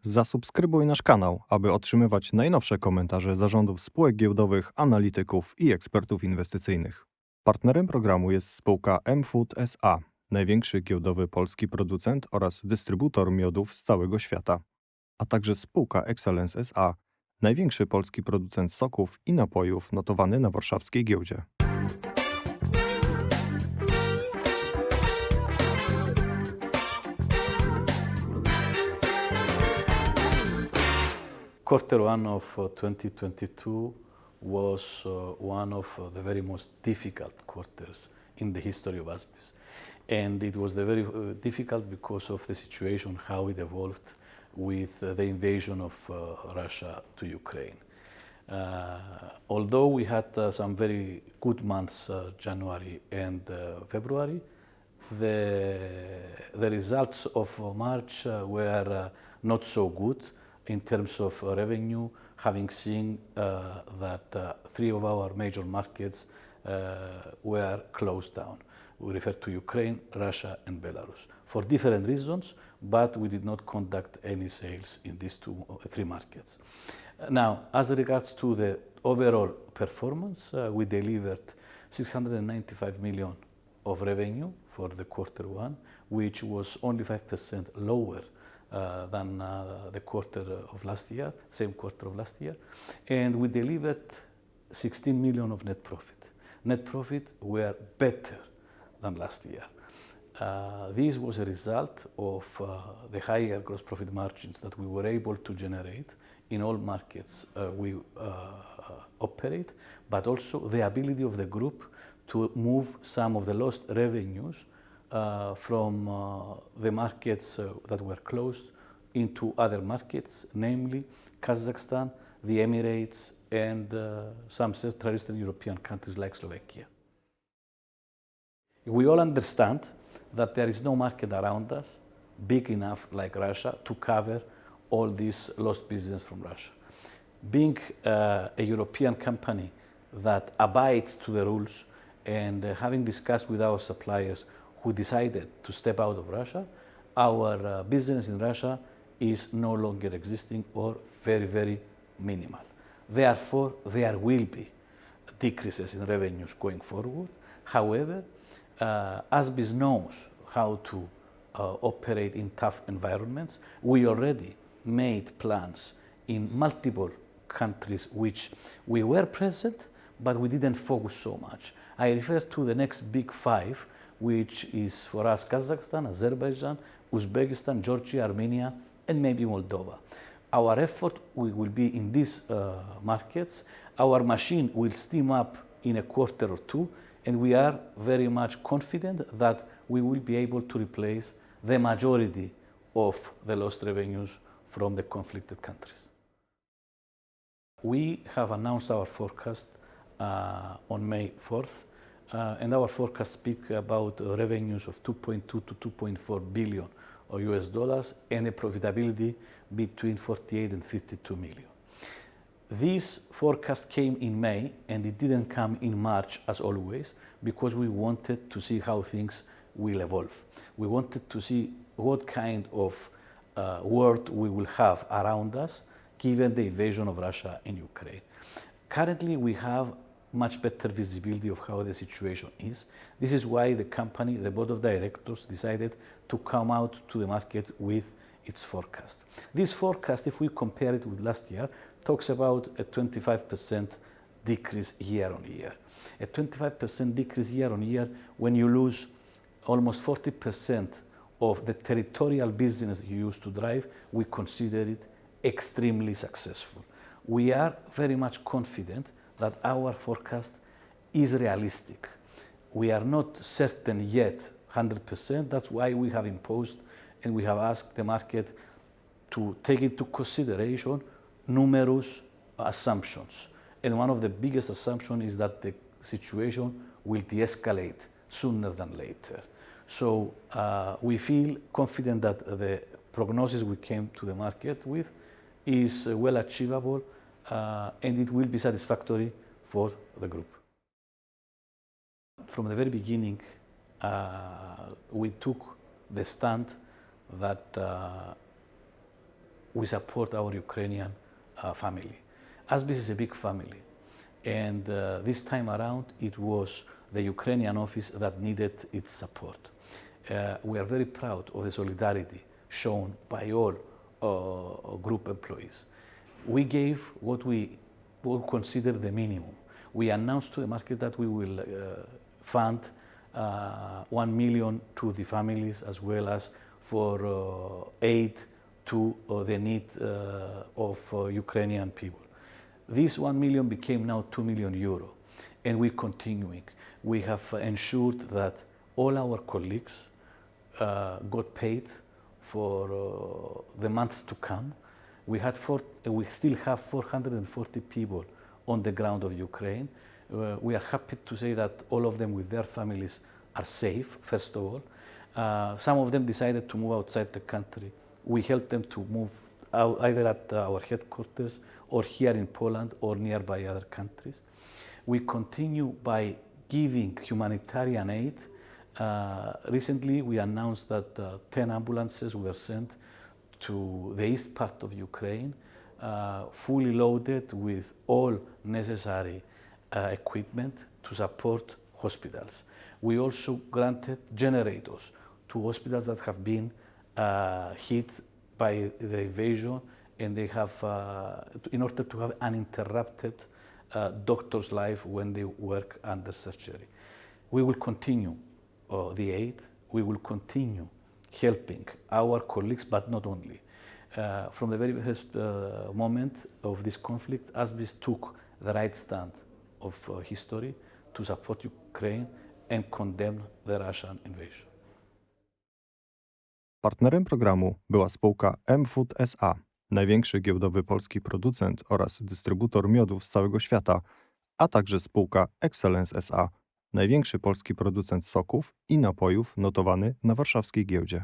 Zasubskrybuj nasz kanał, aby otrzymywać najnowsze komentarze zarządów spółek giełdowych, analityków i ekspertów inwestycyjnych. Partnerem programu jest spółka M-Food SA, największy giełdowy polski producent oraz dystrybutor miodów z całego świata, a także spółka Excellence SA, największy polski producent soków i napojów notowany na warszawskiej giełdzie. Quarter one of 2022 was one of the very most difficult quarters in the history of ASBIS. And it was very difficult because of the situation, how it evolved with the invasion of Russia to Ukraine. Although we had some very good months, January and February, the results of March were not so good in terms of revenue, having seen that three of our major markets were closed down. We refer to Ukraine, Russia, and Belarus for different reasons, but we did not conduct any sales in these three markets. Now, as regards to the overall performance, we delivered 695 million of revenue for the quarter one, which was only 5% lower than the quarter of last year, same quarter of last year, and we delivered 16 million of net profit. Net profit were better than last year. This was a result of the higher gross profit margins that we were able to generate in all markets we operate, but also the ability of the group to move some of the lost revenues from the markets that were closed into other markets, namely Kazakhstan, the Emirates, and some Central Eastern European countries like Slovakia. We all understand that there is no market around us big enough like Russia to cover all this lost business from Russia. Being a European company that abides to the rules and having discussed with our suppliers who decided to step out of Russia, our business in Russia is no longer existing or very, very minimal. Therefore, there will be decreases in revenues going forward. However, ASBIS knows how to operate in tough environments. We already made plans in multiple countries which we were present, but we didn't focus so much. I refer to the next big five, which is for us Kazakhstan, Azerbaijan, Uzbekistan, Georgia, Armenia, and maybe Moldova. Our effort will be in these markets. Our machine will steam up in a quarter or two, and we are very much confident that we will be able to replace the majority of the lost revenues from the conflicted countries. We have announced our forecast on May 4th, and our forecast speak about revenues of 2.2 to 2.4 billion of US dollars and a profitability between 48 and 52 million. This forecast came in May and it didn't come in March as always because we wanted to see how things will evolve. We wanted to see what kind of world we will have around us given the invasion of Russia in Ukraine. Currently, we have much better visibility of how the situation is. This is why the company, the board of directors, decided to come out to the market with its forecast. This forecast, if we compare it with last year, talks about a 25% decrease year on year. A 25% decrease year on year when you lose almost 40% of the territorial business you used to drive, we consider it extremely successful. We are very much confident that our forecast is realistic. We are not certain yet 100%. That's why we have imposed and we have asked the market to take into consideration numerous assumptions. And one of the biggest assumptions is that the situation will de-escalate sooner than later. So we feel confident that the prognosis we came to the market with is well achievable and it will be satisfactory for the group. From the very beginning, we took the stand that we support our Ukrainian family. ASBIS is a big family, and this time around it was the Ukrainian office that needed its support. We are very proud of the solidarity shown by all group employees. We gave what we consider the minimum. We announced to the market that we will fund 1 million to the families, as well as for aid to the need of Ukrainian people. This 1 million became now 2 million euro, and we're continuing. We have ensured that all our colleagues got paid for the months to come. We still have 440 people on the ground of Ukraine. We are happy to say that all of them with their families are safe, first of all. Some of them decided to move outside the country. We helped them to move out either at our headquarters or here in Poland or nearby other countries. We continue by giving humanitarian aid. Recently, we announced that 10 ambulances were sent to the east part of Ukraine, fully loaded with all necessary equipment to support hospitals. We also granted generators to hospitals that have been hit by the invasion, and they have, in order to have uninterrupted doctor's life when they work under surgery. We will continue the aid. We will continue helping our colleagues, but not only. From the very first moment of this conflict, ASBIS took the right stand of history to support Ukraine and condemn the Russian invasion. Partnerem programu była spółka M-Food SA, największy giełdowy polski producent oraz dystrybutor miodów z całego świata, a także spółka Excellence SA, największy polski producent soków i napojów notowany na warszawskiej giełdzie.